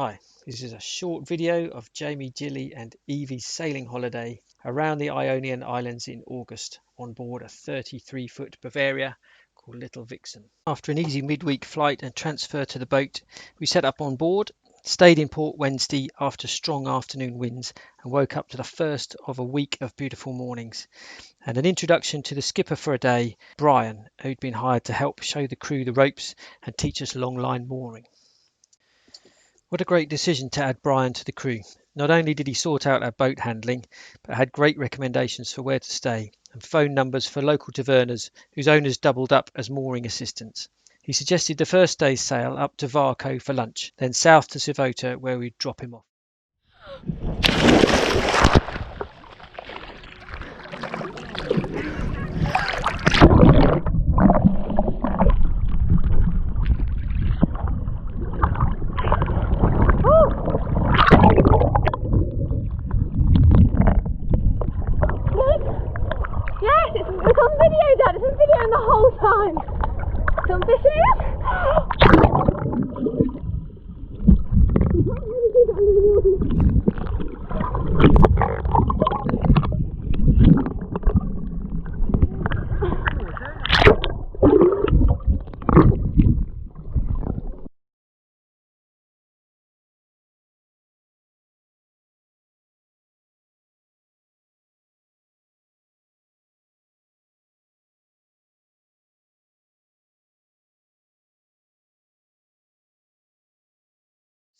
Hi, this is a short video of Jamie, Gilly and Evie's sailing holiday around the Ionian Islands in August on board a 33-foot Bavaria called Little Vixen. After an easy midweek flight and transfer to the boat, we set up on board, stayed in port Wednesday after strong afternoon winds and woke up to the first of a week of beautiful mornings. And an introduction to the skipper for a day, Brian, who'd been hired to help show the crew the ropes and teach us long line mooring. What a great decision to add Brian to the crew. Not only did he sort out our boat handling, but had great recommendations for where to stay and phone numbers for local tavernas whose owners doubled up as mooring assistants. He suggested the first day's sail up to Varco for lunch, then south to Sivota where we'd drop him off. Dad, it's been videoing the whole time. Some fishes. You can't really see that under the water.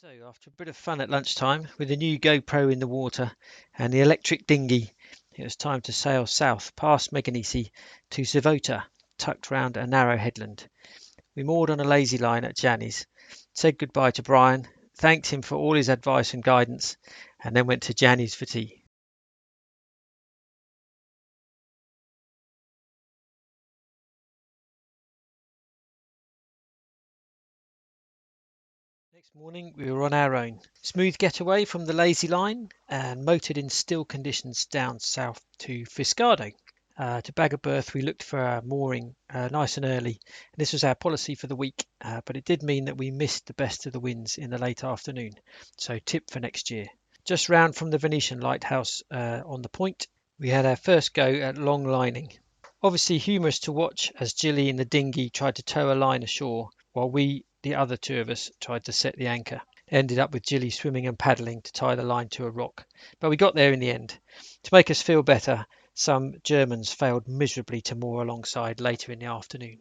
So after a bit of fun at lunchtime with a new GoPro in the water and the electric dinghy, it was time to sail south past Meganisi to Sivota, tucked round a narrow headland. We moored on a lazy line at Jani's, said goodbye to Brian, thanked him for all his advice and guidance, and then went to Jani's for tea. Next morning we were on our own. Smooth getaway from the lazy line and motored in still conditions down south to Fiscado. To bag a berth we looked for our mooring nice and early. This was our policy for the week, but it did mean that we missed the best of the winds in the late afternoon. So tip for next year. Just round from the Venetian lighthouse on the point, we had our first go at long lining. Obviously humorous to watch as Gilly in the dinghy tried to tow a line ashore while we, the other two of us, tried to set the anchor. Ended up with Gilly swimming and paddling to tie the line to a rock. But we got there in the end. To make us feel better, some Germans failed miserably to moor alongside later in the afternoon.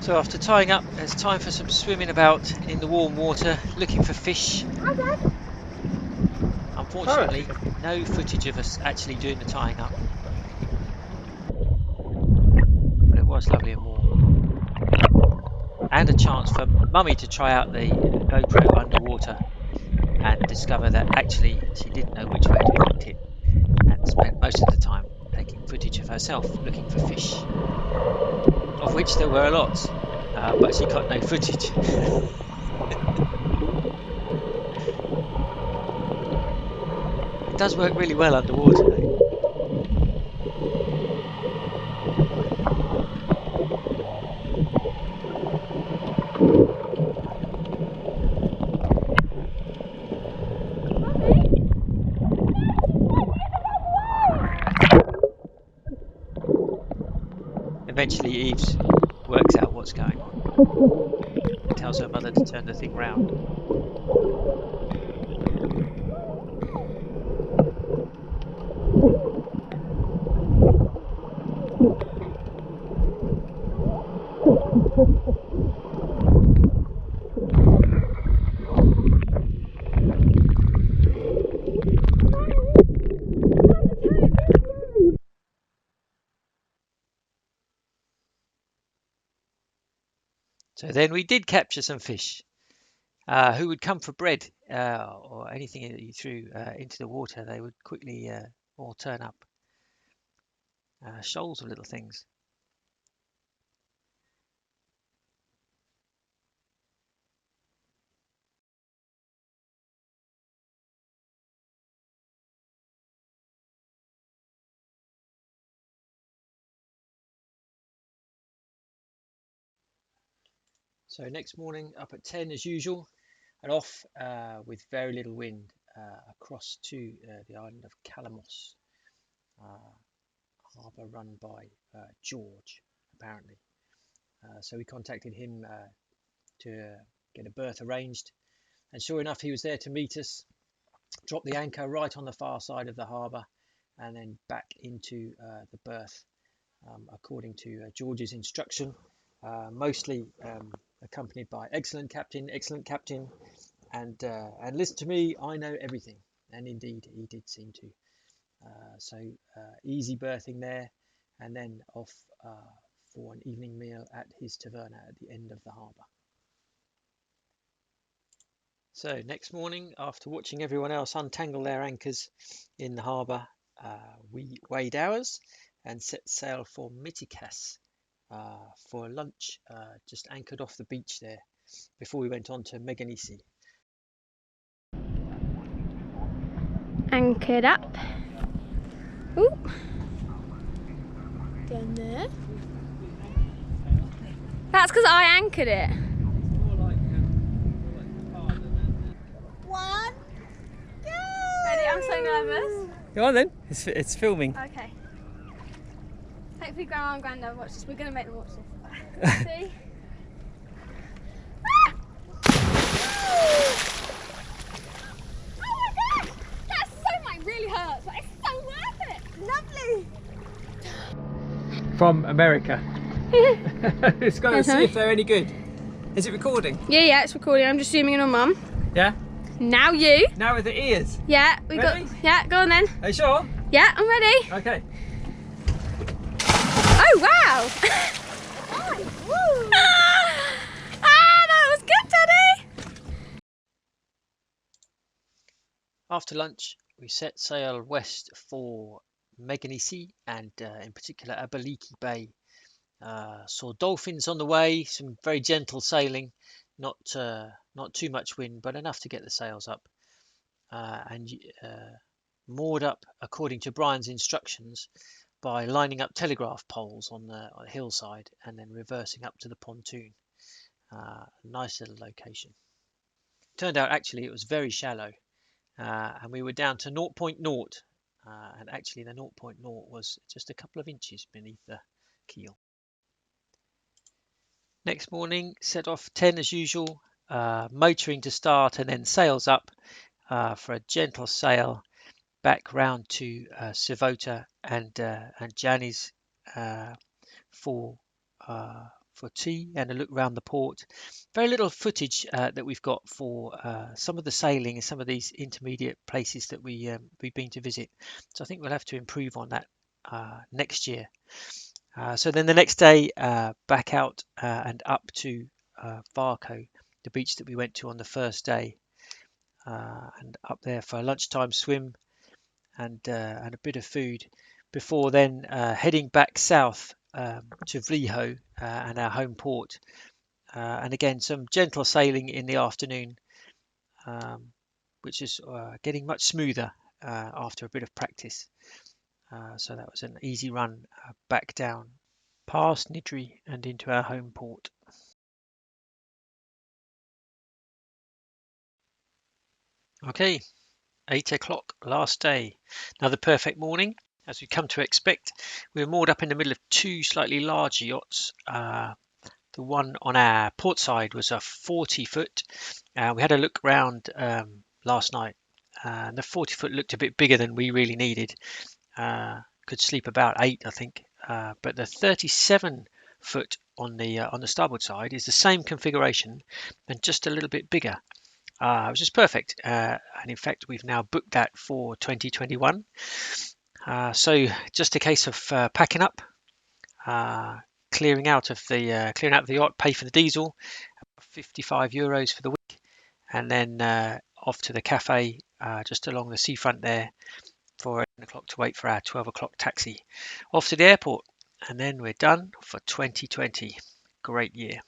So after tying up, it's time for some swimming about in the warm water, looking for fish. Hi, Dad. Unfortunately, no footage of us actually doing the tying up. But it was lovely and warm. And a chance for Mummy to try out the GoPro underwater and discover that actually she didn't know which way to point it and spent most of the time taking footage of herself looking for fish, of which there were a lot, but she got no footage. It does work really well underwater though. Eventually Eves works out what's going on and tells her mother to turn the thing round. So then we did capture some fish who would come for bread or anything that you threw into the water. They would quickly all turn up. Shoals of little things. So next morning up at 10 as usual, and off with very little wind across to the island of Calamos, harbour run by George, apparently. So we contacted him to get a berth arranged, and sure enough, he was there to meet us, drop the anchor right on the far side of the harbour, and then back into the berth according to George's instruction, mostly accompanied by excellent captain, and listen to me, I know everything. And indeed, he did seem to. So easy berthing there, and then off for an evening meal at his taverna at the end of the harbour. So next morning, after watching everyone else untangle their anchors in the harbour, we weighed ours and set sail for Mitikas for lunch, just anchored off the beach there before we went on to Ionian Sea. Anchored up. Ooh. Down there. That's because I anchored it. One, go! Ready? I'm so nervous. Go on then, it's filming. Okay. Hopefully Grandma and Grandad watch this. We're going to make them watch this. See? Oh my gosh! That so might really hurt, but it's so worth it! Lovely! From America. It's got to see if they're any good. Is it recording? Yeah, it's recording. I'm just zooming in on Mum. Yeah? Now you. Now with the ears. Yeah, we Ready? got. Yeah, go on then. Are you sure? Yeah, I'm ready. Okay. Oh wow! That was good, Daddy. After lunch, we set sail west for Ionian Sea and in particular Abaliki Bay. Saw dolphins on the way, some very gentle sailing, not too much wind, but enough to get the sails up. And moored up according to Brian's instructions by lining up telegraph poles on the hillside and then reversing up to the pontoon. Nice little location. Turned out actually it was very shallow, and we were down to 0.0, and actually the 0.0 was just a couple of inches beneath the keel. Next morning, set off 10 as usual, motoring to start and then sails up for a gentle sail back round to Sivota and Jani's for tea and a look round the port. Very little footage that we've got for some of the sailing and some of these intermediate places that we've been to visit. So I think we'll have to improve on that next year. So then the next day, back out and up to Varco, the beach that we went to on the first day, and up there for a lunchtime swim and a bit of food, before then heading back south to Vliho and our home port, and again some gentle sailing in the afternoon, which is getting much smoother after a bit of practice. So that was an easy run back down past Nidri and into our home port. Okay, 8 o'clock, last day. Another perfect morning. As we come to expect, we were moored up in the middle of two slightly larger yachts. The one on our port side was a 40-foot. We had a look round last night, and the 40-foot looked a bit bigger than we really needed. Could sleep about 8, I think. But the 37-foot on the starboard side is the same configuration and just a little bit bigger, which is perfect. And in fact, we've now booked that for 2021. So just a case of packing up, clearing out of the yacht, pay for the diesel, €55 for the week, and then off to the cafe just along the seafront there for 11 o'clock to wait for our 12 o'clock taxi off to the airport, and then we're done for 2020. Great year.